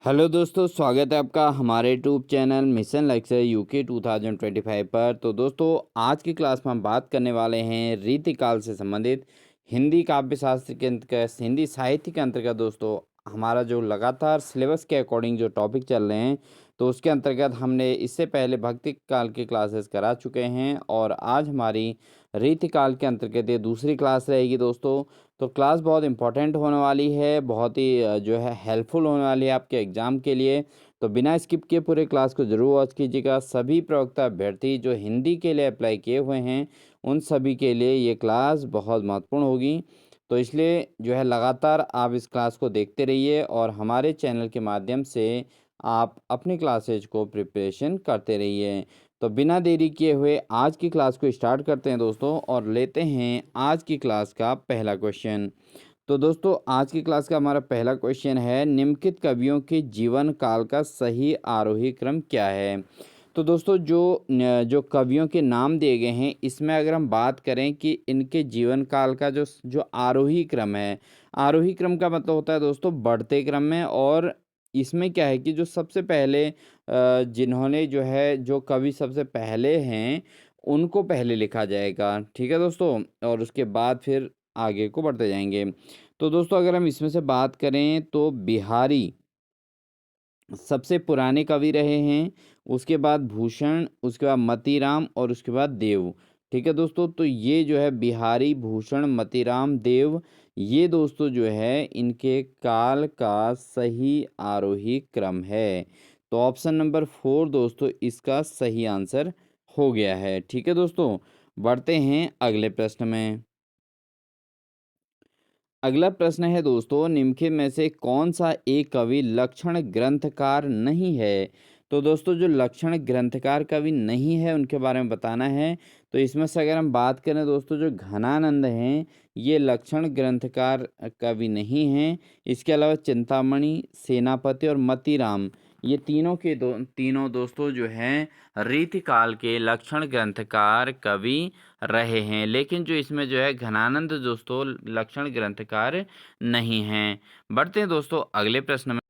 Hello दोस्तों, स्वागत है आपका हमारे YouTube channel mission lecture UK 2025 पर। तो दोस्तों, आज की क्लास में हम बात करने वाले हैं रीतिकाल से संबंधित हिंदी काव्य शास्त्र के अंतर्गत, हिंदी साहित्य के अंतर्गत। दोस्तों, हमारा जो लगातार सिलेबस के अकॉर्डिंग जो टॉपिक चल रहे हैं, तो उसके अंतर्गत हमने इससे पहले भक्ति काल की क्लासेस करा चुके हैं और आज हमारी रीतिकाल के अंतर्गत ये दूसरी क्लास रहेगी दोस्तों। तो क्लास बहुत इंपॉर्टेंट होने वाली है, बहुत ही जो है हेल्पफुल होने वाली है आपके एग्ज़ाम के लिए। तो बिना स्किप किए पूरे क्लास को ज़रूर वॉच कीजिएगा। सभी प्रवक्ता अभ्यर्थी जो हिंदी के लिए अप्लाई किए हुए हैं, उन सभी के लिए ये क्लास बहुत महत्वपूर्ण होगी। तो इसलिए जो है लगातार आप इस क्लास को देखते रहिए और हमारे चैनल के माध्यम से आप अपनी क्लासेज को प्रिपरेशन करते रहिए। तो बिना देरी किए हुए आज की क्लास को स्टार्ट करते हैं दोस्तों और लेते हैं आज की क्लास का पहला क्वेश्चन। तो दोस्तों, आज की क्लास का हमारा पहला क्वेश्चन है, निम्नलिखित कवियों के जीवन काल का सही आरोही क्रम क्या है। तो दोस्तों, जो कवियों के नाम दिए गए हैं, इसमें अगर हम बात करें कि इनके जीवन काल का जो जो आरोही क्रम है, आरोही क्रम का मतलब होता है दोस्तों बढ़ते क्रम में। और इसमें क्या है कि जो सबसे पहले जिन्होंने जो है जो कवि सबसे पहले हैं, उनको पहले लिखा जाएगा, ठीक है दोस्तों, और उसके बाद फिर आगे को बढ़ते जाएंगे। तो दोस्तों, अगर हम इसमें से बात करें तो बिहारी सबसे पुराने कवि रहे हैं, उसके बाद भूषण, उसके बाद मतीराम और उसके बाद देव। ठीक है दोस्तों, तो ये जो है बिहारी, भूषण, मतीराम, देव, ये दोस्तों जो है इनके काल का सही आरोही क्रम है। तो ऑप्शन नंबर 4 दोस्तों इसका सही आंसर हो गया है। ठीक है दोस्तों, बढ़ते हैं अगले प्रश्न में। अगला प्रश्न है दोस्तों, निम्नलिखित में से कौन सा एक कवि लक्षण ग्रंथकार नहीं है। तो दोस्तों, जो लक्षण ग्रंथकार कवि नहीं है उनके बारे में बताना है। तो इसमें से अगर हम बात करें दोस्तों, जो घनानंद हैं, ये लक्षण ग्रंथकार कवि नहीं हैं। इसके अलावा चिंतामणि, सेनापति और मतीराम, ये तीनों दोस्तों जो हैं रीतिकाल के लक्षण ग्रंथकार कवि रहे हैं। लेकिन जो इसमें जो है घनानंद दोस्तों लक्षण ग्रंथकार नहीं हैं। बढ़ते हैं दोस्तों अगले प्रश्न में।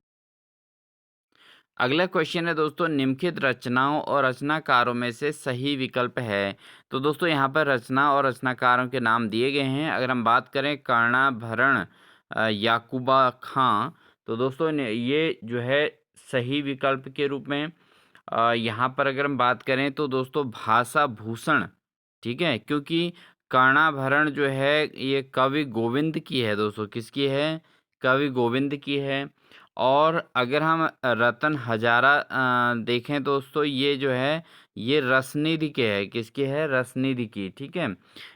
अगला क्वेश्चन है दोस्तों, निम्नलिखित रचनाओं और रचनाकारों में से सही विकल्प है। तो दोस्तों, यहाँ पर रचना और रचनाकारों के नाम दिए गए हैं। अगर हम बात करें कर्णाभरण याकूबा खां, तो दोस्तों ये जो है सही विकल्प के रूप में। यहाँ पर अगर हम बात करें तो दोस्तों भाषा भूषण, ठीक है, क्योंकि कर्णाभरण जो है ये कवि गोविंद की है दोस्तों, किसकी है, कवि गोविंद की है। और अगर हम रतन हजारा देखें दोस्तों, ये जो है ये रसनिधि के है, किसकी है, रसनिधि की, ठीक है।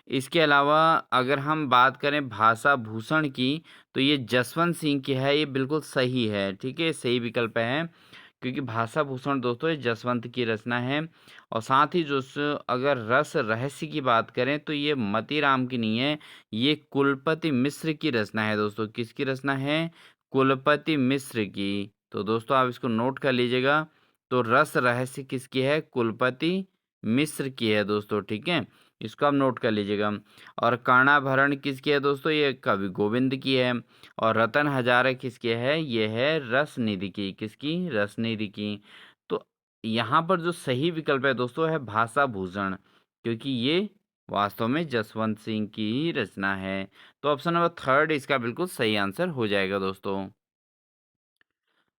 इसके अलावा अगर हम बात करें भाषा भूषण की, तो ये जसवंत सिंह की है, ये बिल्कुल सही है, ठीक है, सही विकल्प है, क्योंकि भाषा भूषण दोस्तों ये जसवंत की रचना है। और साथ ही जो अगर रस रहस्य की बात करें तो ये मतीराम की नहीं है, ये कुलपति मिश्र की रचना है दोस्तों, किसकी रचना है, कुलपति मिश्र की। तो दोस्तों आप इसको नोट कर लीजिएगा। तो रस रहस्य किसकी है, कुलपति मिश्र की है दोस्तों, ठीक है, इसको आप नोट कर लीजिएगा। और कर्णाभरण किसकी है दोस्तों, ये कवि गोविंद की है। और रतन हजारे किसकी है, ये है रसनिधि की, किसकी, रसनिधि की। तो यहाँ पर जो सही विकल्प है दोस्तों है भाषा भूषण, क्योंकि ये वास्तव में जसवंत सिंह की ही रचना है। तो ऑप्शन नंबर 3 इसका बिल्कुल सही आंसर हो जाएगा दोस्तों।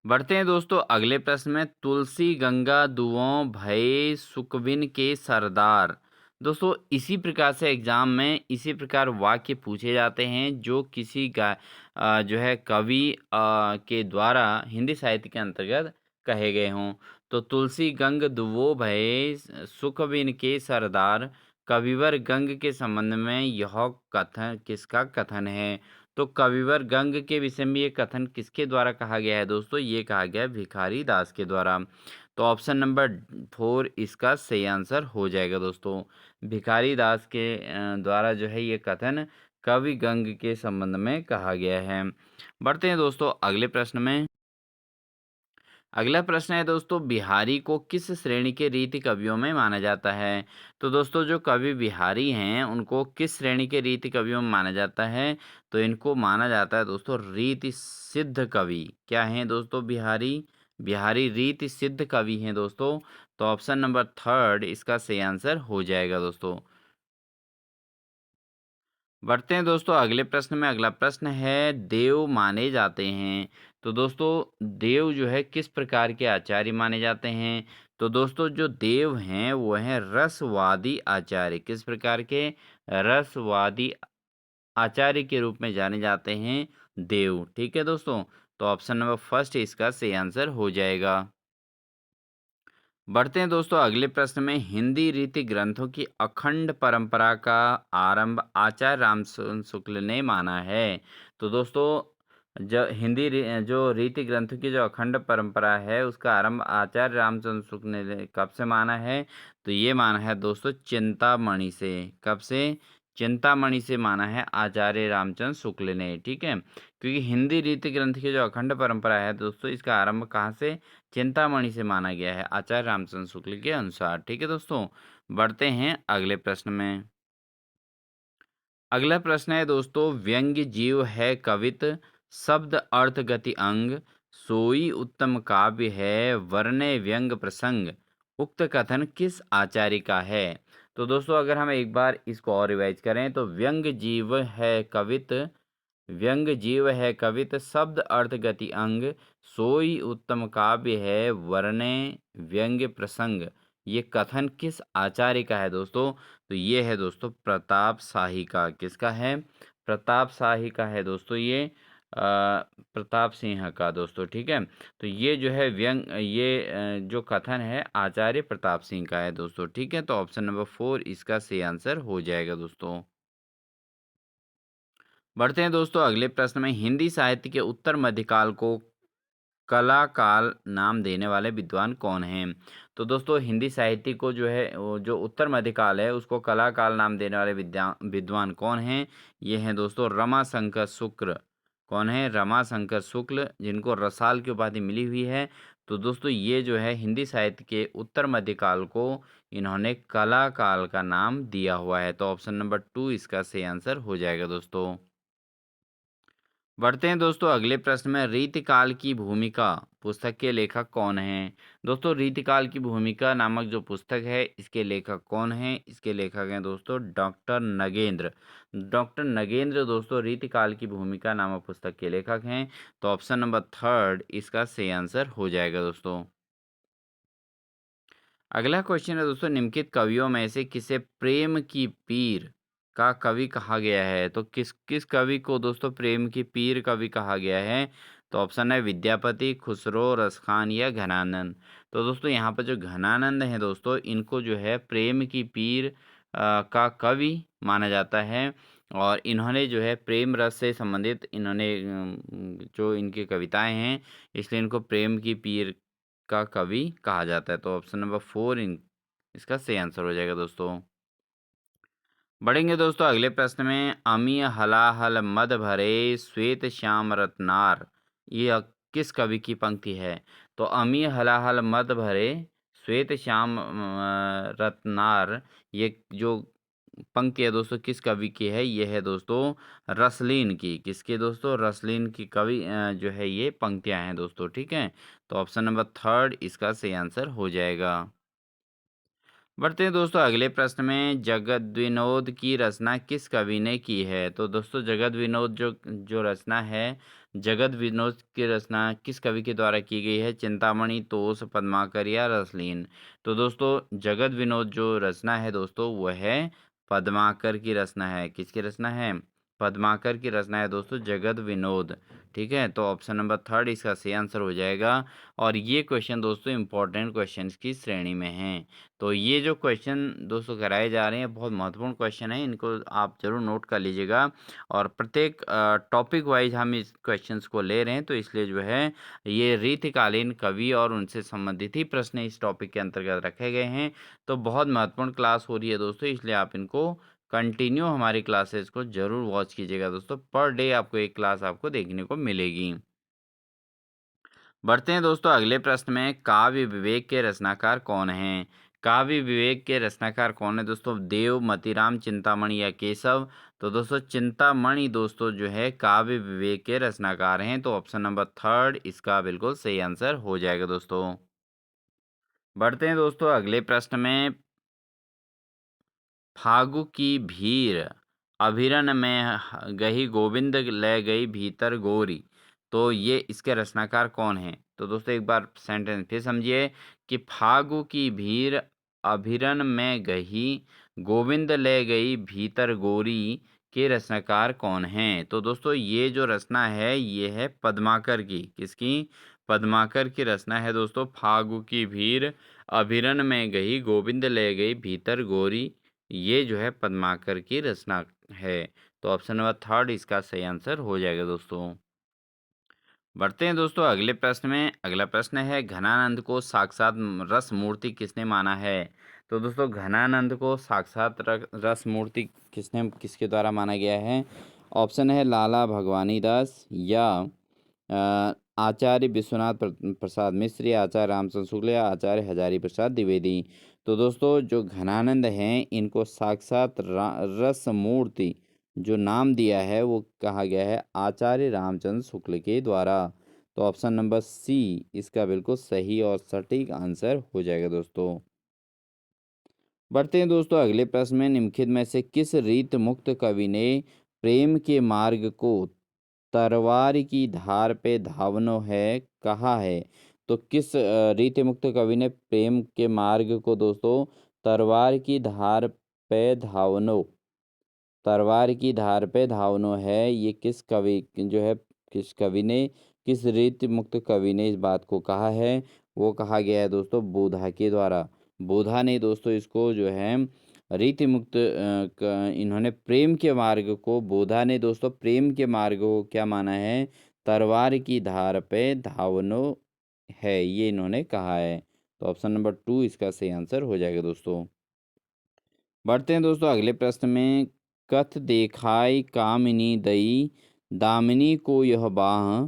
बढ़ते हैं दोस्तों अगले प्रश्न में, तुलसी गंगा दुओं भये सुकविन के सरदार। दोस्तों, इसी प्रकार से एग्जाम में इसी प्रकार वाक्य पूछे जाते हैं जो किसी जो है कवि के द्वारा हिंदी साहित्य के अंतर्गत कहे गए हों। तो तुलसी गंग दुओ भये सुकविन के सरदार, कविवर गंग के संबंध में यह कथन किसका कथन है। तो कविवर गंग के विषय में ये कथन किसके द्वारा कहा गया है दोस्तों, ये कहा गया है भिखारी दास के द्वारा। तो ऑप्शन नंबर 4 इसका सही आंसर हो जाएगा दोस्तों। भिखारी दास के द्वारा जो है ये कथन कवि गंग के संबंध में कहा गया है। बढ़ते हैं दोस्तों अगले प्रश्न में। अगला प्रश्न है दोस्तों, बिहारी को किस श्रेणी के रीति कवियों में माना जाता है? तो दोस्तों जो कवि बिहारी हैं उनको किस श्रेणी के रीति कवियों में माना जाता है? तो इनको माना जाता है दोस्तों रीति सिद्ध कवि। क्या हैं दोस्तों बिहारी? बिहारी रीति सिद्ध कवि हैं दोस्तों। तो ऑप्शन नंबर थर्ड इसका सही आंसर हो जाएगा दोस्तों। बढ़ते हैं दोस्तों अगले प्रश्न में। अगला प्रश्न है, देव माने जाते हैं। तो दोस्तों देव जो है किस प्रकार के आचार्य माने जाते हैं? तो दोस्तों जो देव हैं वो हैं रसवादी आचार्य। किस प्रकार के? रसवादी आचार्य के रूप में जाने जाते हैं देव। ठीक है दोस्तों। तो ऑप्शन नंबर फर्स्ट इसका सही आंसर हो जाएगा। बढ़ते हैं दोस्तों अगले प्रश्न में। हिंदी रीति ग्रंथों की अखंड परंपरा का आरंभ आचार्य रामसूत्र शुक्ल ने माना है। तो दोस्तों जो रीति ग्रंथों की जो अखंड परंपरा है उसका आरंभ आचार्य रामचंद्र शुक्ल ने कब से माना है? तो ये माना है दोस्तों चिंतामणि से। कब से? चिंतामणि से माना है आचार्य रामचंद्र शुक्ल ने। ठीक है, क्योंकि हिंदी रीति ग्रंथ की जो अखंड परंपरा है दोस्तों इसका आरंभ कहाँ से? चिंतामणि से माना गया है आचार्य रामचंद्र शुक्ल के अनुसार। ठीक है दोस्तों। बढ़ते हैं अगले प्रश्न में। अगला प्रश्न है दोस्तों, व्यंग्य जीव है कवित, शब्द अर्थ गति अंग, सोई उत्तम काव्य है, वर्ण्य व्यंग प्रसंग, उक्त कथन किस आचार्य का है? तो दोस्तों अगर हम एक बार इसको और रिवाइज करें तो व्यंग जीव है कवित, शब्द अर्थ गति अंग, सोई उत्तम काव्य है, वर्ण्य व्यंग्य प्रसंग। ये कथन किस आचार्य का है दोस्तों? तो ये है दोस्तों प्रताप शाही का। किसका है? प्रताप शाही का है दोस्तों ये। प्रताप सिंह का दोस्तों। ठीक है, तो ये जो है जो कथन है आचार्य प्रताप सिंह का है दोस्तों। ठीक है, तो ऑप्शन नंबर फोर इसका सही आंसर हो जाएगा दोस्तों। बढ़ते हैं दोस्तों अगले प्रश्न में। हिंदी साहित्य के उत्तर मध्यकाल को कला काल नाम देने वाले विद्वान कौन हैं? तो दोस्तों हिंदी साहित्य को जो है वो जो उत्तर मध्यकाल है उसको कला काल नाम देने वाले विद्वान कौन हैं? ये हैं दोस्तों रमाशंकर शुक्ल। कौन है? रमाशंकर शुक्ल, जिनको रसाल की उपाधि मिली हुई है। तो दोस्तों ये जो है हिंदी साहित्य के उत्तर मध्यकाल को इन्होंने कला काल का नाम दिया हुआ है। तो ऑप्शन नंबर टू इसका सही आंसर हो जाएगा दोस्तों। बढ़ते हैं दोस्तों अगले प्रश्न में। रीतिकाल की भूमिका पुस्तक के लेखक कौन हैं? दोस्तों रीतिकाल की भूमिका नामक जो पुस्तक है इसके लेखक कौन हैं? इसके लेखक हैं दोस्तों डॉक्टर नगेंद्र। डॉक्टर नगेंद्र दोस्तों रीतिकाल की भूमिका नामक पुस्तक के लेखक हैं। तो ऑप्शन नंबर थर्ड इसका सही आंसर हो जाएगा दोस्तों। अगला क्वेश्चन है दोस्तों, निम्नलिखित कवियों में से किसे प्रेम की पीर का कवि कहा गया है? तो किस किस कवि को दोस्तों प्रेम की पीर कवि कहा गया है? तो ऑप्शन है विद्यापति, खुसरो, रसखान या घनानंद। तो दोस्तों यहाँ पर जो घनानंद हैं दोस्तों इनको जो है प्रेम की पीर का कवि माना जाता है। और इन्होंने जो है प्रेम रस से संबंधित इन्होंने जो इनकी कविताएं हैं इसलिए इनको प्रेम की पीर का कवि कहा जाता है। तो ऑप्शन नंबर फोर इसका सही आंसर हो जाएगा दोस्तों। बढ़ेंगे दोस्तों अगले प्रश्न में। अमी हलाहल मद भरे श्वेत श्याम रत्नार, ये किस कवि की पंक्ति है? तो अमी हलाहल मद भरे श्वेत श्याम रत्नार, ये जो पंक्ति है दोस्तों किस कवि की है? ये है दोस्तों रसलीन की। किसके दोस्तों? रसलीन की कवि जो है ये पंक्तियां हैं दोस्तों। ठीक है, तो ऑप्शन नंबर थर्ड इसका सही आंसर हो जाएगा। बढ़ते हैं दोस्तों अगले प्रश्न में। जगत विनोद की रचना किस कवि ने की है? तो दोस्तों जगत विनोद जो जो रचना है, जगत विनोद की रचना किस कवि के द्वारा की गई है? चिंतामणि, तोष, पद्माकर या रसलीन। तो दोस्तों जगत विनोद जो रचना है दोस्तों वह है पद्माकर की रचना है। किसकी रचना है? पद्माकर की रचना है दोस्तों जगत विनोद। ठीक है, तो ऑप्शन नंबर थर्ड इसका सही आंसर हो जाएगा। और ये क्वेश्चन दोस्तों इंपॉर्टेंट क्वेश्चंस की श्रेणी में हैं। तो ये जो क्वेश्चन दोस्तों कराए जा रहे हैं बहुत महत्वपूर्ण क्वेश्चन है, इनको आप ज़रूर नोट कर लीजिएगा। और प्रत्येक टॉपिक वाइज हम इस क्वेश्चंस को ले रहे हैं, तो इसलिए जो है ये रीतिकालीन कवि और उनसे संबंधित ही प्रश्न इस टॉपिक के अंतर्गत रखे गए हैं। तो बहुत महत्वपूर्ण क्लास हो रही है दोस्तों, इसलिए आप इनको कंटिन्यू हमारी क्लासेस को ज़रूर वॉच कीजिएगा दोस्तों। पर डे आपको एक क्लास आपको देखने को मिलेगी। बढ़ते हैं दोस्तों अगले प्रश्न में। काव्य विवेक के रचनाकार कौन हैं? काव्य विवेक के रचनाकार कौन है दोस्तों? देव, मतीराम, चिंतामणि या केशव? तो दोस्तों चिंतामणि दोस्तों जो है काव्य विवेक के रचनाकार हैं। तो ऑप्शन नंबर थर्ड इसका बिल्कुल सही आंसर हो जाएगा दोस्तों। बढ़ते हैं दोस्तों अगले प्रश्न में। फागु की भीर अभिरन में गही गोविंद ले गई भीतर गोरी। तो ये इसके रचनाकार कौन हैं? तो दोस्तों एक बार सेंटेंस फिर समझिए कि फागु की भीर अभिरन में गही गोविंद ले गई भीतर गोरी के रचनाकार कौन हैं? तो दोस्तों ये जो रचना है ये है पद्माकर की। किसकी? पद्माकर की रचना है दोस्तों। फागु की भीर अभिरन में गई गोविंद ले गई भीतर गोरी, ये जो है पद्माकर की रचना है। तो ऑप्शन नंबर थर्ड इसका सही आंसर हो जाएगा दोस्तों। बढ़ते हैं दोस्तों अगले प्रश्न में। अगला प्रश्न है घनानंद को साक्षात रस मूर्ति किसने माना है? तो दोस्तों घनानंद को साक्षात रस मूर्ति किसके द्वारा माना गया है? ऑप्शन है लाला भगवानी दास या आचार्य विश्वनाथ प्रसाद मिश्र या आचार्य रामचंद्र शुक्ल या आचार्य हजारी प्रसाद द्विवेदी। तो दोस्तों जो घनानंद हैं इनको साक्षात रस मूर्ति जो नाम दिया है वो कहा गया है आचार्य रामचंद्र शुक्ल के द्वारा। तो ऑप्शन नंबर सी इसका बिल्कुल सही और सटीक आंसर हो जाएगा दोस्तों। बढ़ते हैं दोस्तों अगले प्रश्न में। निम्नलिखित में से किस रीत मुक्त कवि ने प्रेम के मार्ग को तरवार की धार पे धावनो है कहा है? तो किस रीति मुक्त कवि ने प्रेम के मार्ग को दोस्तों तरवार की धार पे धावनो तलवार की धार पे धावनो है, ये किस कवि जो है किस कवि ने किस रीति मुक्त कवि ने इस बात को कहा है? वो कहा गया है दोस्तों बोधा के द्वारा। बोधा ने दोस्तों इसको जो है रीति मुक्त इन्होंने प्रेम के मार्ग को बोधा ने दोस्तों प्रेम के मार्ग को क्या माना है? तलवार की धार पे धावनो है, ये इन्होंने कहा है। तो ऑप्शन नंबर टू इसका सही आंसर हो जाएगा दोस्तों। बढ़ते हैं दोस्तों अगले प्रश्न में। कथ देखाई कामिनी दई दामिनी को यह बाह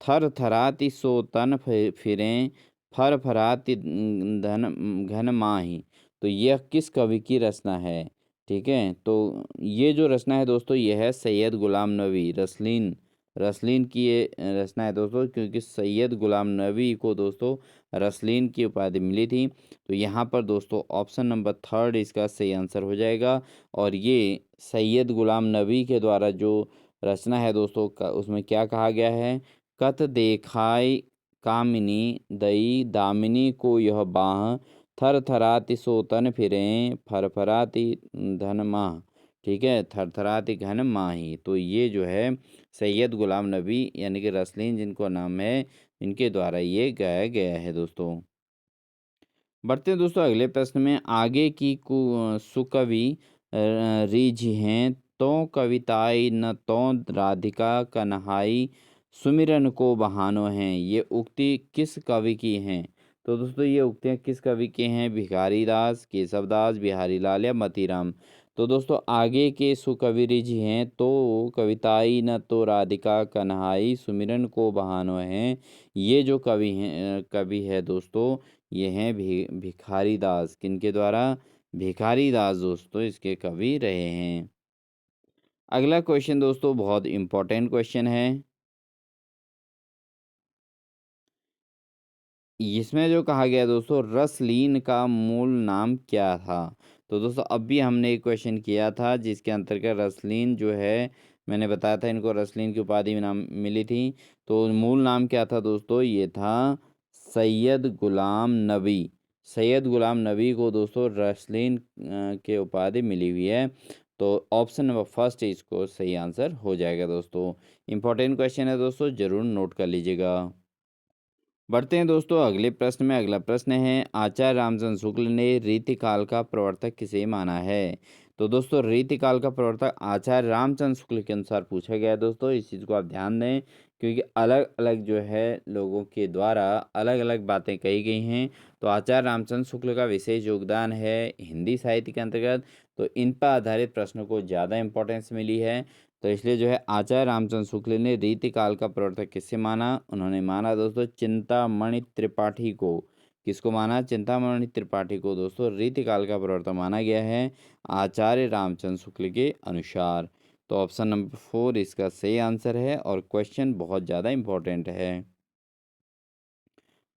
थर थराति सो तन फिरें फर फराति धन घन माही। तो यह किस कवि की रचना है? ठीक है, तो ये जो रचना है दोस्तों यह है सैयद गुलाम नबी रसलीन रसलीन की ये रचना है दोस्तों, क्योंकि सैयद गुलाम नबी को दोस्तों रसलीन की उपाधि मिली थी। तो यहाँ पर दोस्तों ऑप्शन नंबर थर्ड इसका सही आंसर हो जाएगा। और ये सैयद गुलाम नबी के द्वारा जो रचना है दोस्तों उसमें क्या कहा गया है? कत देखाय कामिनी दई दामिनी को यह बाह थर थराति सोतन फिरें फरफराति धन माह। ठीक है, थरथराति घन माही। तो ये जो है सैयद गुलाम नबी यानी कि रसलीन जिनको नाम है इनके द्वारा ये गाया गया है दोस्तों। बढ़ते हैं दोस्तों अगले प्रश्न में। आगे की सुकवि रीझ हैं तो कविताई न तो राधिका कन्हाई सुमिरन को बहानो हैं, ये उक्ति किस कवि की हैं? तो दोस्तों ये उक्तियाँ किस कवि के हैं? भिखारी दास, केशवदास, बिहारी लाल या मतीराम। तो दोस्तों आगे के सुकवि ऋझ हैं तो कविताई न तो राधिका कन्हाई सुमिरन को बहानो हैं, ये जो कवि है दोस्तों ये हैं भिखारी दास। किनके द्वारा? भिखारी दास दोस्तों इसके कवि रहे हैं। अगला क्वेश्चन दोस्तों बहुत इंपॉर्टेंट क्वेश्चन है। इसमें जो कहा गया दोस्तों रसलीन का मूल नाम क्या था? तो दोस्तों अब भी हमने एक क्वेश्चन किया था जिसके अंतर्गत रसलीन जो है मैंने बताया था इनको रसलीन की उपाधि में नाम मिली थी। तो मूल नाम क्या था दोस्तों? ये था सैयद गुलाम नबी। सैयद गुलाम नबी को दोस्तों रसलीन के उपाधि मिली हुई है। तो ऑप्शन नंबर फर्स्ट इसको सही आंसर हो जाएगा दोस्तों। इंपॉर्टेंट क्वेश्चन है दोस्तों, जरूर नोट कर लीजिएगा। बढ़ते हैं दोस्तों अगले प्रश्न में। अगला प्रश्न है आचार्य रामचंद्र शुक्ल ने रीतिकाल का प्रवर्तक किसे माना है? तो दोस्तों रीतिकाल का प्रवर्तक आचार्य रामचंद्र शुक्ल के अनुसार पूछा गया है दोस्तों। इस चीज़ को आप ध्यान दें क्योंकि अलग अलग जो है लोगों के द्वारा अलग अलग बातें कही गई हैं। तो आचार्य रामचंद्र शुक्ल का विशेष योगदान है हिंदी साहित्य के अंतर्गत, तो इन पर आधारित प्रश्नों को ज़्यादा इंपॉर्टेंस मिली है। तो इसलिए जो है आचार्य रामचंद्र शुक्ल ने रीतिकाल का प्रवर्तक किसे माना? उन्होंने माना दोस्तों चिंतामणि त्रिपाठी को। किसको माना? चिंतामणि त्रिपाठी को दोस्तों रीतिकाल का प्रवर्तक माना गया है आचार्य रामचंद्र शुक्ल के अनुसार। तो ऑप्शन नंबर 4 इसका सही आंसर है और क्वेश्चन बहुत ज़्यादा इम्पोर्टेंट है।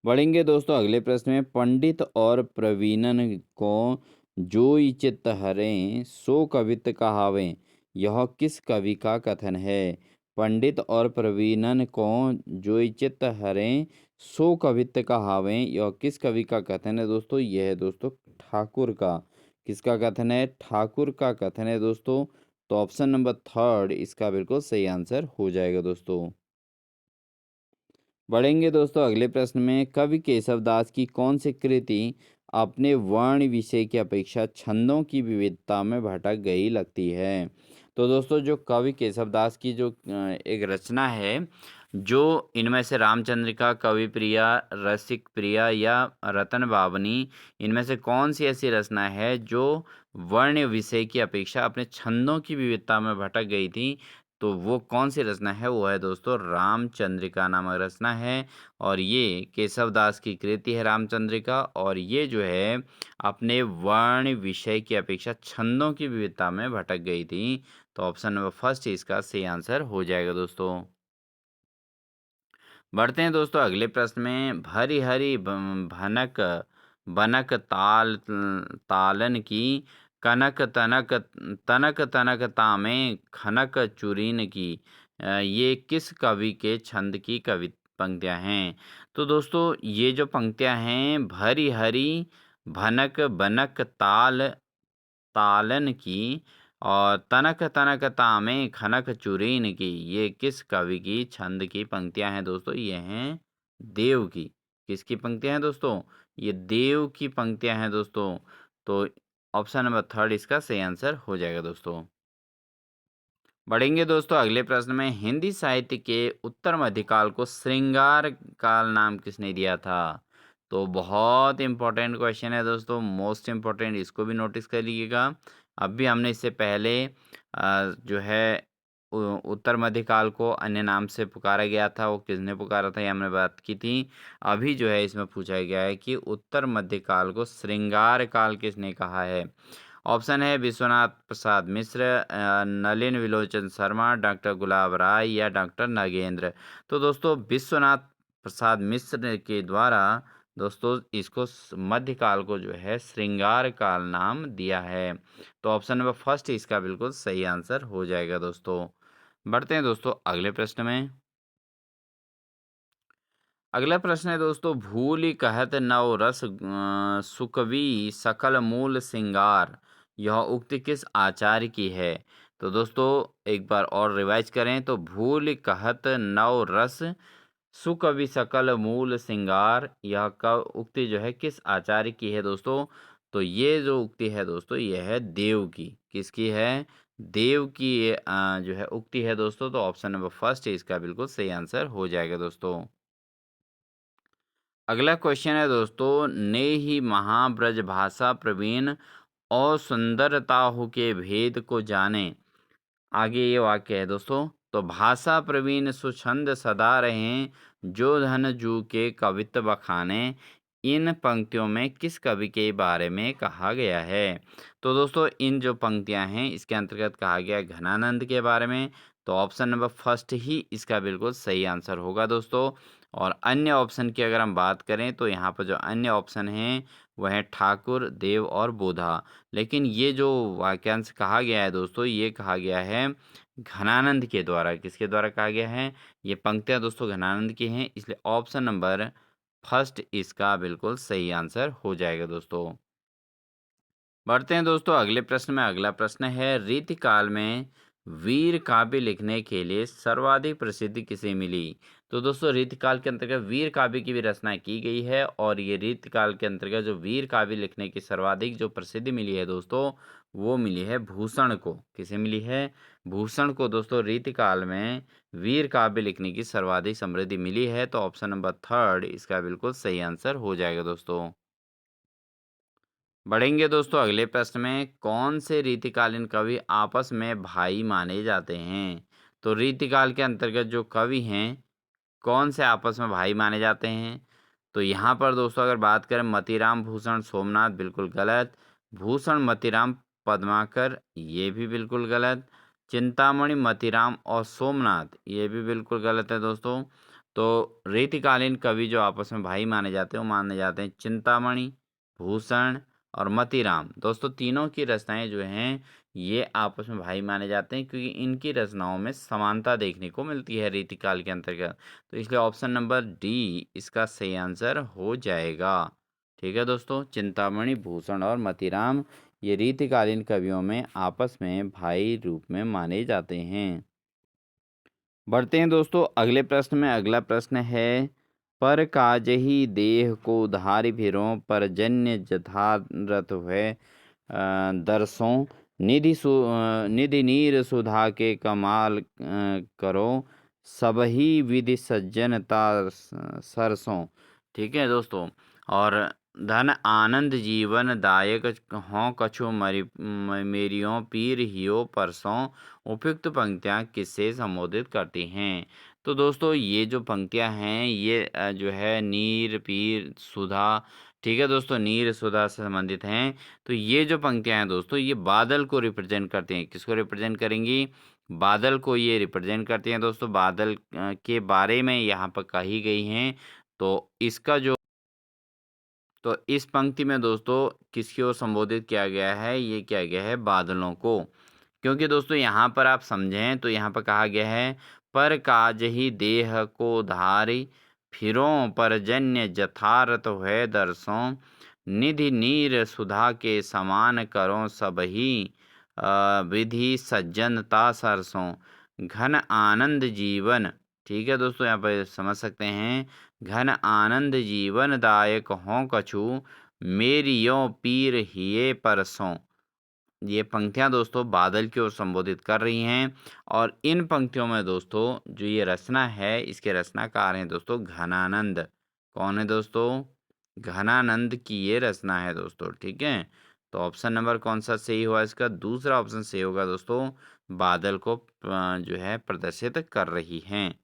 बढ़ेंगे दोस्तों अगले प्रश्न में, पंडित और प्रवीणन को जोई चित्त हरें सो कवित कहावें, यह किस कवि का कथन है? पंडित और प्रवीणन को जोई चित्त हरें सो कवित कहावें, यह किस कवि का कथन है दोस्तों? यह है दोस्तों ठाकुर का। किसका कथन है? ठाकुर का कथन है दोस्तों। तो ऑप्शन नंबर 3 इसका बिल्कुल सही आंसर हो जाएगा दोस्तों। बढ़ेंगे दोस्तों अगले प्रश्न में, कवि केशवदास की कौन सी कृति अपने वर्ण विषय की अपेक्षा छंदों की विविधता में भटक गई लगती है? तो दोस्तों जो कवि केशवदास की जो एक रचना है, जो इनमें से रामचंद्रिका, कवि प्रिया, रसिक प्रिया या रतन बावनी, इनमें से कौन सी ऐसी रचना है जो वर्ण विषय की अपेक्षा अपने छंदों की विविधता में भटक गई थी? तो वो कौन सी रचना है? वो है दोस्तों रामचंद्रिका नामक रचना है और ये केशवदास की कृति है रामचंद्रिका, और ये जो है अपने वर्ण विषय की अपेक्षा छंदों की विविधता में भटक गई थी। तो ऑप्शन नंबर फर्स्ट इसका सही आंसर हो जाएगा दोस्तों। बढ़ते हैं दोस्तों अगले प्रश्न में, भरी हरी भनक बनक तालन की कनक तनक तनक तनक तामे खनक चुरीन की, ये किस कवि के छंद की कवि पंक्तियां हैं? तो दोस्तों ये जो पंक्तियां हैं, भरी हरी भनक बनक तालन की और तनक तनक तामे खनक चुरीन की, ये किस कवि की छंद की पंक्तियां हैं दोस्तों? ये हैं देव की। किसकी पंक्तियां हैं दोस्तों? ये देव की पंक्तियां हैं दोस्तों। तो ऑप्शन नंबर 3 इसका सही आंसर हो जाएगा दोस्तों। बढ़ेंगे दोस्तों अगले प्रश्न में, हिंदी साहित्य के उत्तर मध्यकाल को श्रृंगार काल नाम किसने दिया था? तो बहुत इंपॉर्टेंट क्वेश्चन है दोस्तों, मोस्ट इम्पोर्टेंट, इसको भी नोटिस कर लीजिएगा। अभी हमने इससे पहले जो है उत्तर मध्यकाल को अन्य नाम से पुकारा गया था, वो किसने पुकारा था ये हमने बात की थी। अभी जो है इसमें पूछा गया है कि उत्तर मध्यकाल को श्रृंगार काल किसने कहा है? ऑप्शन है विश्वनाथ प्रसाद मिश्र, नलिन विलोचन शर्मा, डॉक्टर गुलाब राय या डॉक्टर नागेंद्र। तो दोस्तों विश्वनाथ प्रसाद मिश्र के द्वारा दोस्तों इसको मध्यकाल को जो है श्रृंगार काल नाम दिया है। तो ऑप्शन नंबर फर्स्ट इसका बिल्कुल सही आंसर हो जाएगा दोस्तों। बढ़ते हैं दोस्तों अगले प्रश्न में। अगला प्रश्न है दोस्तों, भूलि कहत नव रस सुकवि सकल मूल सिंगार, यह उक्ति किस आचार्य की है? तो दोस्तों एक बार और रिवाइज करें तो, भूलि कहत नव रस सुकवि सकल मूल सिंगार, यह का उक्ति जो है किस आचार्य की है दोस्तों? तो ये जो उक्ति है दोस्तों, ये है देव की। किसकी है? देव की ये जो है उक्ति है दोस्तों। तो ऑप्शन नंबर फर्स्ट इसका बिल्कुल सही आंसर हो जाएगा दोस्तों। अगला क्वेश्चन है दोस्तों, ने ही महाब्रज भाषा प्रवीण और सुंदरताहु के भेद को जाने। आगे ये वाक्य है दोस्तों, तो भाषा प्रवीण सुछंद सदा रहें, जो धन जू के कवित्व बखाने, इन पंक्तियों में किस कवि के बारे में कहा गया है? तो दोस्तों इन जो पंक्तियां हैं इसके अंतर्गत कहा गया है घनानंद के बारे में। तो ऑप्शन नंबर फर्स्ट ही इसका बिल्कुल सही आंसर होगा दोस्तों। और अन्य ऑप्शन की अगर हम बात करें तो यहाँ पर जो अन्य ऑप्शन हैं वह है ठाकुर, देव और बोधा। लेकिन ये जो वाक्यांश कहा गया है दोस्तों, ये कहा गया है घनानंद के द्वारा। किसके द्वारा कहा गया है? ये पंक्तियां दोस्तों घनानंद की हैं, इसलिए ऑप्शन नंबर फर्स्ट इसका बिल्कुल सही आंसर हो जाएगा दोस्तों। बढ़ते हैं दोस्तों अगले प्रश्न में। अगला प्रश्न है, रीतिकाल में वीर काव्य लिखने के लिए सर्वाधिक प्रसिद्धि किसे मिली? तो दोस्तों रीतिकाल के अंतर्गत वीर काव्य की भी रचना की गई है, और ये रीतिकाल के अंतर्गत जो वीर काव्य लिखने की सर्वाधिक जो प्रसिद्धि मिली है दोस्तों, वो मिली है भूषण को। किसे मिली है? भूषण को दोस्तों रीतिकाल में वीर काव्य लिखने की सर्वाधिक समृद्धि मिली है। तो ऑप्शन नंबर 3 इसका बिल्कुल सही आंसर हो जाएगा दोस्तों। बढ़ेंगे दोस्तों अगले प्रश्न में, कौन से रीतिकालीन कवि आपस में भाई माने जाते हैं? तो रीतिकाल के अंतर्गत जो कवि हैं, कौन से आपस में भाई माने जाते हैं? तो यहाँ पर दोस्तों अगर बात करें, मतीराम भूषण सोमनाथ, बिल्कुल गलत। भूषण मतीराम पद्माकर, ये भी बिल्कुल गलत। चिंतामणि मतीराम और सोमनाथ, ये भी बिल्कुल गलत है दोस्तों। तो रीतिकालीन कवि जो आपस में भाई माने जाते हैं, वो माने जाते हैं चिंतामणि, भूषण और मतीराम। दोस्तों तीनों की रचनाएं जो हैं, ये आपस में भाई माने जाते हैं, क्योंकि इनकी रचनाओं में समानता देखने को मिलती है रीतिकाल के अंतर्गत। तो इसलिए ऑप्शन नंबर डी इसका सही आंसर हो जाएगा। ठीक है दोस्तों, चिंतामणि, भूषण और मतीराम ये रीतिकालीन कवियों में आपस में भाई रूप में माने जाते हैं। बढ़ते हैं दोस्तों अगले प्रश्न में। अगला प्रश्न है, पर काजहि देह को धारि फिरों, परजन्य जठारत हुए दरसों, निधि नीर सुधा के कमाल करो, सबही विधि सज्जनता सरसों। ठीक है दोस्तों, और धन आनंद जीवन दायक हों कछु मेरियों पीर हियो परसों, उपयुक्त पंक्तियाँ किससे संबोधित करती हैं? तो दोस्तों ये जो पंक्तियाँ हैं, ये जो है नीर, पीर, सुधा, ठीक है दोस्तों, नीर सुधा से संबंधित हैं। तो ये जो पंक्तियाँ हैं दोस्तों, ये बादल को रिप्रेजेंट करती हैं। किसको रिप्रेजेंट करेंगी? बादल को ये रिप्रेजेंट करती हैं दोस्तों। बादल के बारे में यहाँ पर कही गई हैं। तो इसका जो तो इस पंक्ति में दोस्तों किसकी ओर संबोधित किया गया है? ये किया गया है बादलों को। क्योंकि दोस्तों यहाँ पर आप समझें तो यहाँ पर कहा गया है, पर काजहि देह को धारि फिरों, परजन्य जथारथ है दरसों, निधि नीर सुधा के समान करो सबही, विधि सज्जनता सरसों, घन आनंद जीवन। ठीक है दोस्तों, यहाँ पर समझ सकते हैं, घन आनंद जीवन दायक हों कछु, मेरियों पीर हिये परसों। ये पंक्तियाँ दोस्तों बादल की ओर संबोधित कर रही हैं। और इन पंक्तियों में दोस्तों जो ये रचना है, इसके रचनाकार हैं दोस्तों घनानंद। कौन है दोस्तों? घनानंद की ये रचना है दोस्तों। ठीक है, तो ऑप्शन नंबर कौन सा सही हुआ इसका? दूसरा ऑप्शन सही होगा दोस्तों, बादल को जो है प्रदर्शित कर रही हैं।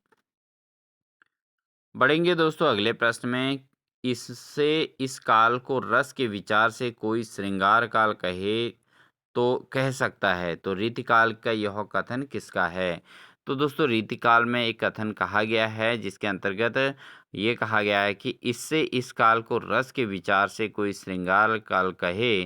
बढ़ेंगे दोस्तों अगले प्रश्न में, इससे इस काल को रस के विचार से कोई श्रृंगार काल कहे तो कह सकता है, तो रीतिकाल का यह कथन किसका है? तो दोस्तों रीतिकाल में एक कथन कहा गया है, जिसके अंतर्गत ये कहा गया है कि इससे इस काल को रस के विचार से कोई श्रृंगार काल कहे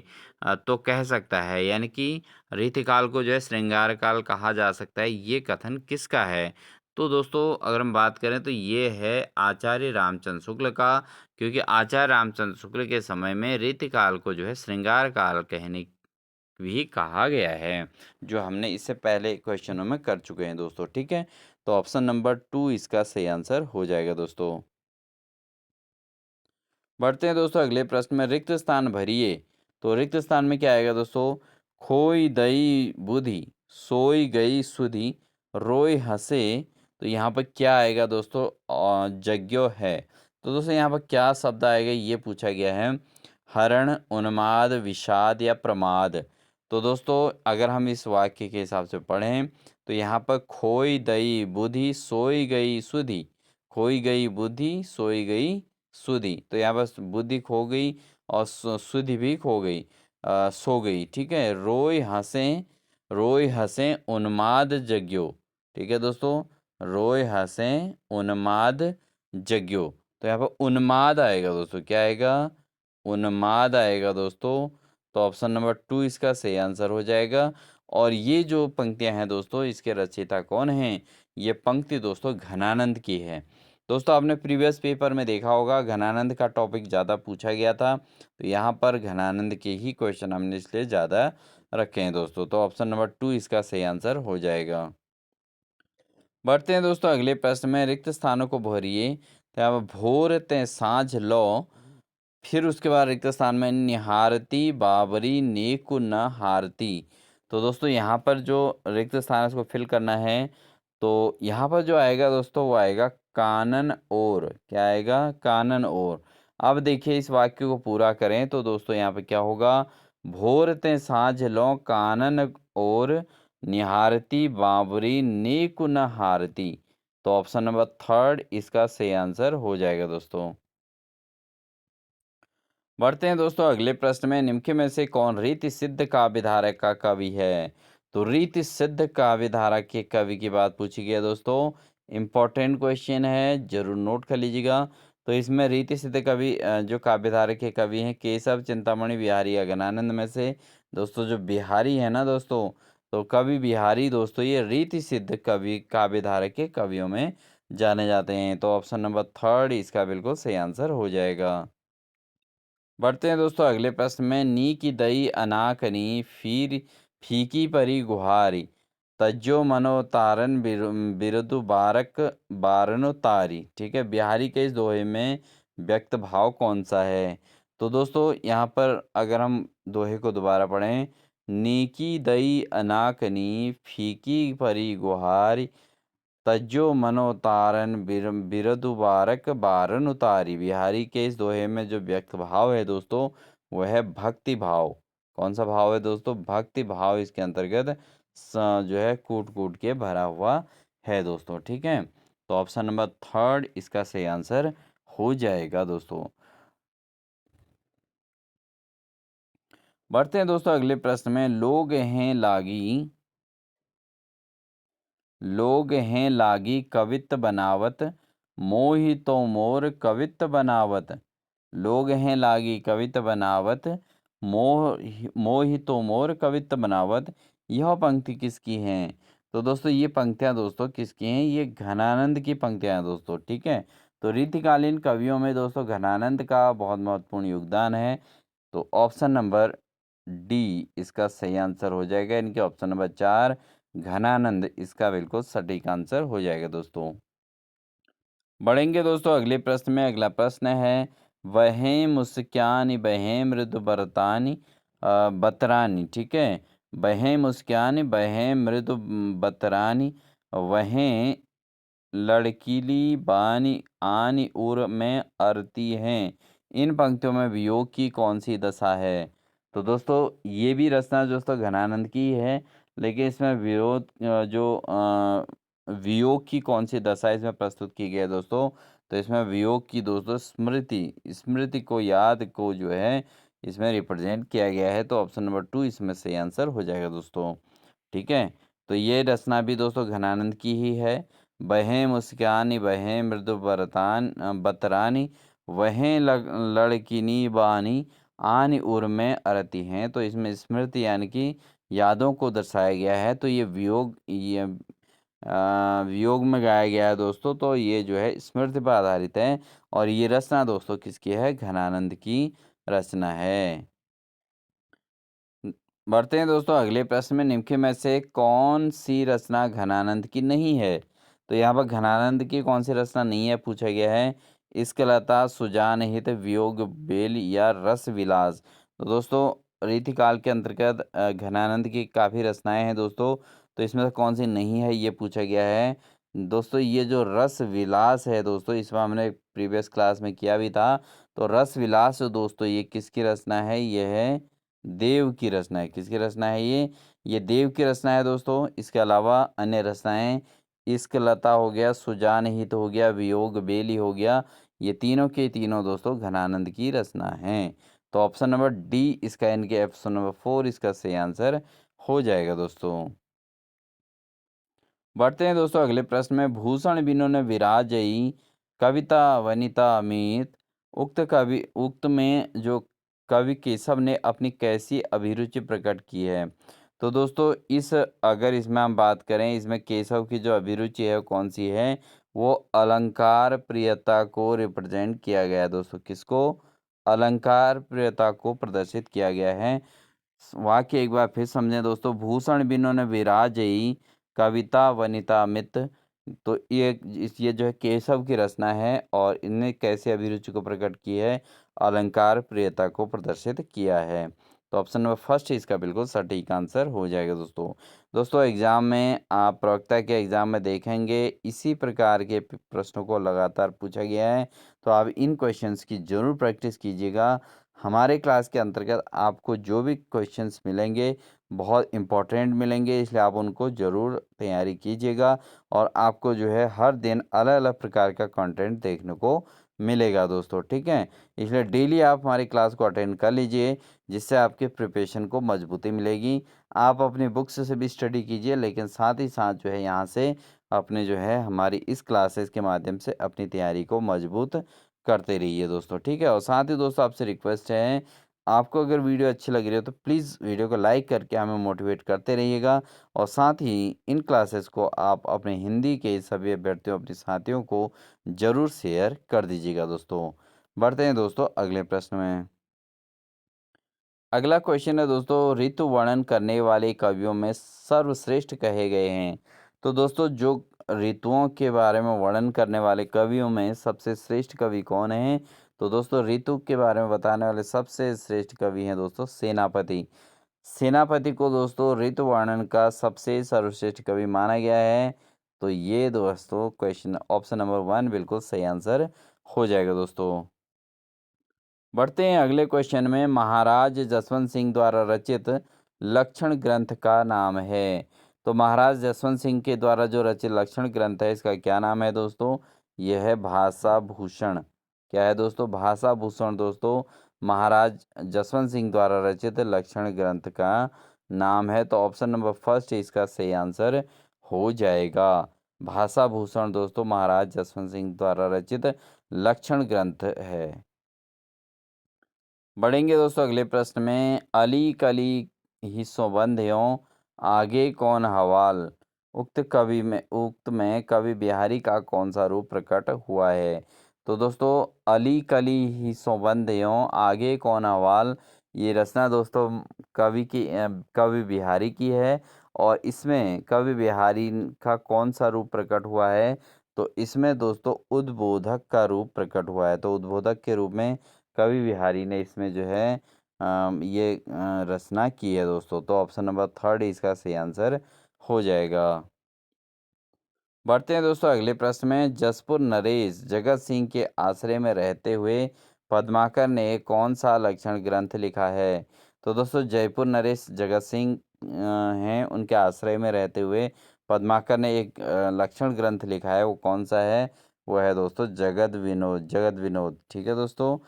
तो कह सकता है। यानी कि रीतिकाल को जो है श्रृंगार काल कहा जा सकता है। ये कथन किसका है? तो दोस्तों अगर हम बात करें तो ये है आचार्य रामचंद्र शुक्ल का। क्योंकि आचार्य रामचंद्र शुक्ल के समय में रीतिकाल को जो है श्रृंगार काल कहने भी कहा गया है, जो हमने इससे पहले क्वेश्चनों में कर चुके हैं दोस्तों। ठीक है, तो ऑप्शन नंबर 2 इसका सही आंसर हो जाएगा दोस्तों। बढ़ते हैं दोस्तों अगले प्रश्न में, रिक्त स्थान भरिए। तो रिक्त स्थान में क्या आएगा दोस्तों? खोई दई बुधि, सोई गई सुधि, रोई हंसे। तो यहाँ पर क्या आएगा दोस्तों? जग्यो है। तो दोस्तों यहाँ पर क्या शब्द आएगा, ये पूछा गया है। हरण, उन्माद, विषाद या प्रमाद। तो दोस्तों अगर हम इस वाक्य के हिसाब से पढ़ें तो यहाँ पर खोई दई बुधि, सोई गई सुधि, खोई गई बुद्धि, सोई गई सुधि। तो यहाँ बस बुद्धि खो गई और सुधि भी खो गई, सो गई। ठीक है, रोय हंसे उन्माद जग्यो। ठीक है दोस्तों, रोय हंसे उन्माद जग्यो। तो यहाँ पर उन्माद आएगा दोस्तों। क्या आएगा? उन्माद आएगा दोस्तों। तो ऑप्शन नंबर 2 इसका सही आंसर हो जाएगा। और ये जो पंक्तियां हैं दोस्तों, इसके रचयिता कौन हैं? ये पंक्ति दोस्तों घनानंद की है। दोस्तों आपने प्रीवियस पेपर में देखा होगा, घनानंद का टॉपिक ज़्यादा पूछा गया था। तो यहाँ पर घनानंद के ही क्वेश्चन हमने इसलिए ज़्यादा रखे हैं दोस्तों। तो ऑप्शन नंबर 2 इसका सही आंसर हो जाएगा। बढ़ते हैं दोस्तों अगले प्रश्न में, रिक्त स्थानों को भरिए। तो यहाँ पर भोर ते साँझ लो, फिर उसके बाद रिक्त स्थान में निहारती बाबरी नेकु न हारती। तो दोस्तों यहाँ पर जो रिक्त स्थान है उसको फिल करना है। तो यहाँ पर जो आएगा दोस्तों वो आएगा कानन और। क्या आएगा? कानन और। अब देखिए इस वाक्य को पूरा करें तो दोस्तों यहाँ पे क्या होगा, भोर ते साँझ लो कानन और निहारती बावरी नेकु न हारती। तो ऑप्शन नंबर थर्ड इसका सही आंसर हो जाएगा दोस्तों। बढ़ते हैं दोस्तों अगले प्रश्न में, निम्न में से कौन रीति सिद्ध काव्य धारा का कवि है। तो रीति सिद्ध काव्य धारा के कवि की बात पूछी गई है दोस्तों। इम्पोर्टेंट क्वेश्चन है, जरूर नोट कर लीजिएगा। तो इसमें रीति सिद्ध कवि जो काव्य धारा के कवि हैं केशव चिंतामणि बिहारी अगनानंद में से दोस्तों जो बिहारी है ना दोस्तों, तो कवि बिहारी दोस्तों ये रीति सिद्ध कवि काव्य धारा के कवियों में जाने जाते हैं। तो ऑप्शन नंबर थर्ड इसका बिल्कुल सही आंसर हो जाएगा। बढ़ते हैं दोस्तों अगले प्रश्न में, नी की दई अनाकनी फिर फीकी परी गुहारी तज्जो मनो तारन बिरुदु बारक बारनो तारी। ठीक है, बिहारी के इस दोहे में व्यक्त भाव कौन सा है। तो दोस्तों यहाँ पर अगर हम दोहे को दोबारा पढ़ें, नीकी दई अनाकनी फीकी परी गुहारी तज्जो मनो तारन बिरदु बारक बारन उतारी। बिहारी के इस दोहे में जो व्यक्त भाव है दोस्तों वह है भक्ति भाव। कौन सा भाव है दोस्तों, भक्ति भाव इसके अंतर्गत जो है कूट कूट के भरा हुआ है दोस्तों। ठीक है, तो ऑप्शन नंबर थर्ड इसका सही आंसर हो जाएगा दोस्तों। बढ़ते हैं दोस्तों अगले प्रश्न में, लोग हैं लागी कवित बनावत मोहि तो मोर कवित बनावत। लोग हैं लागी कवित बनावत मोहि तो मोर कवित बनावत। यह पंक्ति किसकी है। तो दोस्तों ये पंक्तियां दोस्तों किसकी हैं, ये घनानंद की पंक्तियां हैं दोस्तों। ठीक है, तो रीतिकालीन कवियों में दोस्तों घनानंद का बहुत महत्वपूर्ण योगदान है। तो ऑप्शन नंबर डी इसका सही आंसर हो जाएगा। इनके ऑप्शन नंबर चार घनानंद इसका बिल्कुल सटीक आंसर हो जाएगा दोस्तों। बढ़ेंगे दोस्तों अगले प्रश्न में। अगला प्रश्न है, वहें मुस्क्यानी बहें मृदु बरतानी बतरानी। ठीक है, बहें मुस्क्यानी बहें मृदु बतरानी वहें लड़कीली बानी आनी उर में अरती हैं। इन पंक्तियों में वियोग की कौन सी दशा है। तो दोस्तों ये भी रचना दोस्तों घनानंद की ही है, लेकिन इसमें वियोग की कौन सी दशा इसमें प्रस्तुत की गई है दोस्तों। तो इसमें वियोग की दोस्तों स्मृति स्मृति को याद को जो है इसमें रिप्रेजेंट किया गया है। तो ऑप्शन नंबर टू इसमें सही आंसर हो जाएगा दोस्तों। ठीक है, तो ये रचना भी दोस्तों घनानंद की ही है। बहें मुस्कानी बहें मृदु बतरानी वहें लड़किनी बानी आनी उर में अरती हैं। तो इसमें स्मृति यानी कि यादों को दर्शाया गया है। तो ये वियोग में गाया गया है दोस्तों। तो ये जो है स्मृति पर आधारित है और ये रचना दोस्तों किसकी है, घनानंद की रचना है। बढ़ते हैं दोस्तों अगले प्रश्न में, निम्न में से कौन सी रचना घनानंद की नहीं है। तो यहाँ पर घनानंद की कौन सी रचना नहीं है पूछा गया है। इस्कलता सुजान हित वियोग बेल या रस विलास। तो दोस्तों रीतिकाल के अंतर्गत घनानंद की काफ़ी रचनाएं हैं दोस्तों। तो इसमें से कौन सी नहीं है ये पूछा गया है दोस्तों। ये जो रस विलास है दोस्तों, इसमें हमने प्रीवियस क्लास में किया भी था। तो रस विलास दोस्तों ये किसकी रचना है, ये है देव की रचना है। किसकी रचना है ये देव की रचना है दोस्तों। इसके अलावा अन्य रचनाएं इश्क लता हो गया, सुजान हित हो गया, वियोग बेली हो गया, ये तीनों के तीनों दोस्तों घनानंद की रचना हैं। तो ऑप्शन नंबर डी इसका इनके ऑप्शन नंबर फोर इसका सही आंसर हो जाएगा दोस्तों। बढ़ते हैं दोस्तों अगले प्रश्न में, भूषण बिनु ने विराजई कविता वनिता अमित उक्त में जो कवि केशव ने अपनी कैसी अभिरुचि प्रकट की है। तो दोस्तों अगर इसमें हम बात करें, इसमें केशव की जो अभिरुचि है वो कौन सी है, वो अलंकार प्रियता को रिप्रेजेंट किया गया है दोस्तों। किसको, अलंकार प्रियता को प्रदर्शित किया गया है। वाक्य एक बार फिर समझें दोस्तों, भूषण बिनु न विराजई कविता वनिता मित। तो ये जो है केशव की रचना है और इनने कैसे अभिरुचि को प्रकट की है, अलंकार प्रियता को प्रदर्शित किया है। तो ऑप्शन नंबर फर्स्ट इसका बिल्कुल सटीक आंसर हो जाएगा दोस्तों। दोस्तों एग्ज़ाम में आप प्रवक्ता के एग्ज़ाम में देखेंगे इसी प्रकार के प्रश्नों को लगातार पूछा गया है, तो आप इन क्वेश्चंस की ज़रूर प्रैक्टिस कीजिएगा। हमारे क्लास के अंतर्गत आपको जो भी क्वेश्चंस मिलेंगे बहुत इम्पोर्टेंट मिलेंगे, इसलिए आप उनको ज़रूर तैयारी कीजिएगा और आपको जो है हर दिन अलग अलग प्रकार का कंटेंट देखने को मिलेगा दोस्तों, ठीक है। इसलिए डेली आप हमारी क्लास को अटेंड कर लीजिए, जिससे आपके प्रिपरेशन को मजबूती मिलेगी। आप अपनी बुक्स से भी स्टडी कीजिए, लेकिन साथ ही साथ जो है यहाँ से अपने जो है हमारी इस क्लासेस के माध्यम से अपनी तैयारी को मजबूत करते रहिए दोस्तों, ठीक है। और साथ ही दोस्तों आपसे रिक्वेस्ट है, आपको अगर वीडियो अच्छी लग रही हो तो प्लीज़ वीडियो को लाइक करके हमें मोटिवेट करते रहिएगा और साथ ही इन क्लासेस को आप अपने हिंदी के सभी अभ्यर्थियों अपने साथियों को ज़रूर शेयर कर दीजिएगा दोस्तों। बढ़ते हैं दोस्तों अगले प्रश्न में। अगला क्वेश्चन है दोस्तों, ऋतु वर्णन करने वाले कवियों में सर्वश्रेष्ठ कहे गए हैं। तो दोस्तों जो ऋतुओं के बारे में वर्णन करने वाले कवियों में सबसे श्रेष्ठ कवि कौन है? तो दोस्तों ऋतु के बारे में बताने वाले सबसे श्रेष्ठ कवि हैं दोस्तों सेनापति। सेनापति को दोस्तों ऋतु वर्णन का सबसे सर्वश्रेष्ठ कवि माना गया है। तो ये दोस्तों क्वेश्चन ऑप्शन नंबर वन बिल्कुल सही आंसर हो जाएगा दोस्तों। बढ़ते हैं अगले क्वेश्चन में। महाराज जसवंत सिंह द्वारा रचित लक्षण ग्रंथ का नाम है। तो महाराज जसवंत सिंह के द्वारा जो रचित लक्षण ग्रंथ है इसका क्या नाम है दोस्तों? यह है भाषा भूषण। क्या है दोस्तों? भाषा भूषण दोस्तों महाराज जसवंत सिंह द्वारा रचित लक्षण ग्रंथ का नाम है। तो ऑप्शन नंबर फर्स्ट इसका सही आंसर हो जाएगा। भाषा भूषण दोस्तों महाराज जसवंत सिंह द्वारा रचित लक्षण ग्रंथ है। बढ़ेंगे दोस्तों अगले प्रश्न में। अली कली हिस्सों बंध्यों आगे कौन हवाल। उक्त में कवि बिहारी का कौन सा रूप प्रकट हुआ है? तो दोस्तों अली कली हिस्सों बंध्यों आगे कौन हवाल, ये रचना दोस्तों कवि बिहारी की है। और इसमें कवि बिहारी का कौन सा रूप प्रकट हुआ है? तो इसमें दोस्तों उद्बोधक का रूप प्रकट हुआ है। तो उद्बोधक के रूप में कवि बिहारी ने इसमें जो है ये रचना की है दोस्तों। तो ऑप्शन नंबर थर्ड इसका सही आंसर हो जाएगा। बढ़ते हैं दोस्तों अगले प्रश्न में। जसपुर नरेश जगत सिंह के आश्रय में रहते हुए पद्माकर ने कौन सा लक्षण ग्रंथ लिखा है? तो दोस्तों जयपुर नरेश जगत सिंह हैं, उनके आश्रय में रहते हुए पद्माकर ने एक लक्षण ग्रंथ लिखा है। वो कौन सा है? वो है दोस्तों जगत विनोद। जगत विनोद, ठीक है दोस्तों।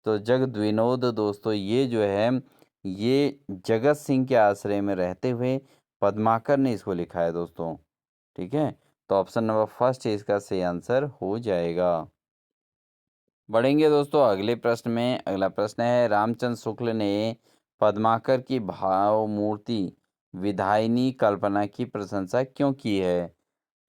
तो जगत विनोद दोस्तों ये जो है ये जगत सिंह के आश्रय में रहते हुए पद्माकर ने इसको लिखा है दोस्तों, ठीक है। तो ऑप्शन नंबर फर्स्ट इसका सही आंसर हो जाएगा। बढ़ेंगे दोस्तों अगले प्रश्न में। अगला प्रश्न है, रामचंद्र शुक्ल ने पद्माकर की भाव मूर्ति विधायिनी कल्पना की प्रशंसा क्यों की है?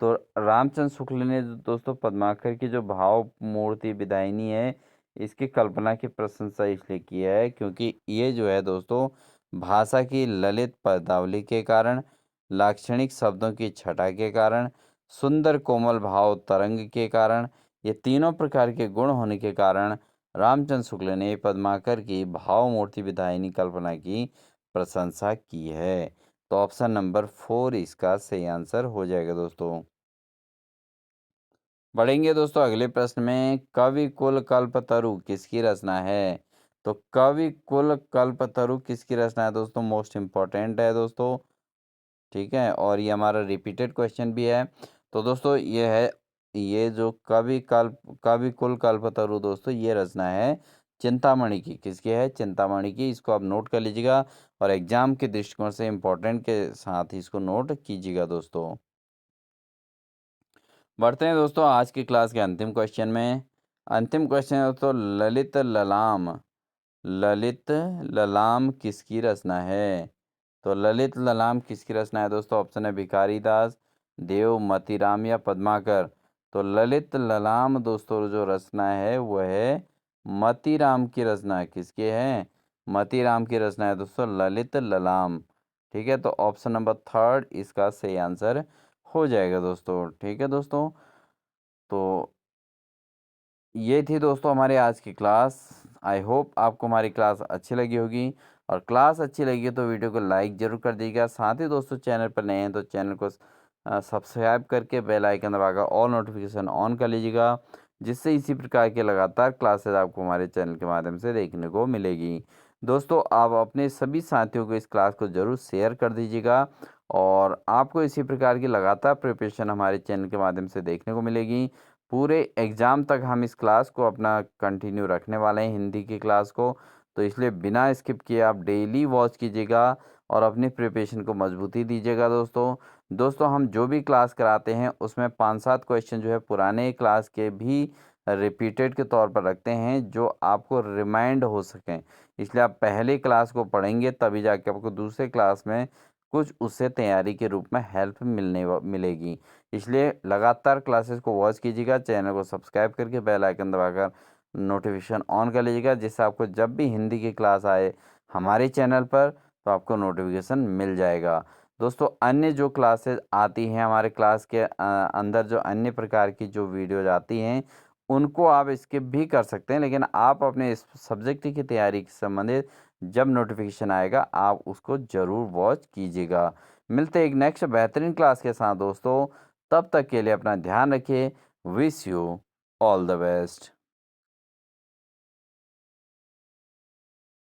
तो रामचंद्र शुक्ल ने दोस्तों पद्माकर की जो भाव मूर्ति विदायिनी है इसकी कल्पना की प्रशंसा इसलिए की है क्योंकि ये जो है दोस्तों भाषा की ललित पदावली के कारण, लाक्षणिक शब्दों की छटा के कारण, सुंदर कोमल भाव तरंग के कारण, ये तीनों प्रकार के गुण होने के कारण रामचंद्र शुक्ल ने पद्माकर की भाव मूर्ति विधायिनी कल्पना की प्रशंसा की है। तो ऑप्शन नंबर फोर इसका सही आंसर हो जाएगा दोस्तों। बढ़ेंगे दोस्तों अगले प्रश्न में। कवि कुल कल्पतरु किसकी रचना है? तो कवि कुल कल्पतरु किसकी रचना है दोस्तों? मोस्ट इम्पोर्टेंट है दोस्तों, ठीक है। और ये हमारा रिपीटेड क्वेश्चन भी है। तो दोस्तों ये है, ये जो कवि कुल कल्पतरु दोस्तों ये रचना है चिंतामणि की। किसकी है? चिंतामणि की। इसको आप नोट कर लीजिएगा और एग्जाम के दृष्टिकोण से इम्पोर्टेंट के साथ ही इसको नोट कीजिएगा दोस्तों। बढ़ते हैं दोस्तों आज की क्लास के अंतिम क्वेश्चन में। अंतिम क्वेश्चन है दोस्तों, ललित ललाम किसकी रचना है? तो ललित ललाम किसकी रचना है दोस्तों? ऑप्शन है भिखारी दास, देव, मतीराम या पद्माकर। तो ललित ललाम दोस्तों जो रचना है वह है मतीराम की रचना है। किसकी है? मतीराम की रचना है दोस्तों ललित ललाम, ठीक है। तो ऑप्शन नंबर थर्ड इसका सही आंसर हो जाएगा दोस्तों, ठीक है दोस्तों। तो ये थी दोस्तों हमारी आज की क्लास। आई होप आपको हमारी क्लास अच्छी लगी होगी। और क्लास अच्छी लगी तो वीडियो को लाइक ज़रूर कर दीजिएगा। साथ ही दोस्तों चैनल पर नए हैं तो चैनल को सब्सक्राइब करके बेल आइकन दबाकर ऑल नोटिफिकेशन ऑन कर लीजिएगा, जिससे इसी प्रकार के लगातार क्लासेस आपको हमारे चैनल के माध्यम से देखने को मिलेगी। दोस्तों आप अपने सभी साथियों को इस क्लास को ज़रूर शेयर कर दीजिएगा और आपको इसी प्रकार की लगातार प्रिपरेशन हमारे चैनल के माध्यम से देखने को मिलेगी। पूरे एग्ज़ाम तक हम इस क्लास को अपना कंटिन्यू रखने वाले हैं, हिंदी की क्लास को। तो इसलिए बिना स्किप किए आप डेली वॉच कीजिएगा और अपनी प्रिपरेशन को मजबूती दीजिएगा दोस्तों हम जो भी क्लास कराते हैं उसमें 5-7 क्वेश्चन जो है पुराने क्लास के भी रिपीटेड के तौर पर रखते हैं, जो आपको रिमाइंड हो सकें। इसलिए आप पहले क्लास को पढ़ेंगे तभी जाके आपको दूसरे क्लास में कुछ उससे तैयारी के रूप में हेल्प मिलेगी। इसलिए लगातार क्लासेस को वॉच कीजिएगा, चैनल को सब्सक्राइब करके बेल आइकन दबाकर नोटिफिकेशन ऑन कर लीजिएगा, जिससे आपको जब भी हिंदी की क्लास आए हमारे चैनल पर तो आपको नोटिफिकेशन मिल जाएगा। दोस्तों अन्य जो क्लासेस आती हैं हमारे क्लास के अंदर, जो अन्य प्रकार की जो वीडियोज आती हैं उनको आप स्किप भी कर सकते हैं, लेकिन आप अपने इस सब्जेक्ट की तैयारी से संबंधित जब नोटिफिकेशन आएगा आप उसको ज़रूर वॉच कीजिएगा। मिलते हैं एक नेक्स्ट बेहतरीन क्लास के साथ दोस्तों, तब तक के लिए अपना ध्यान रखिए। Wish you all the best.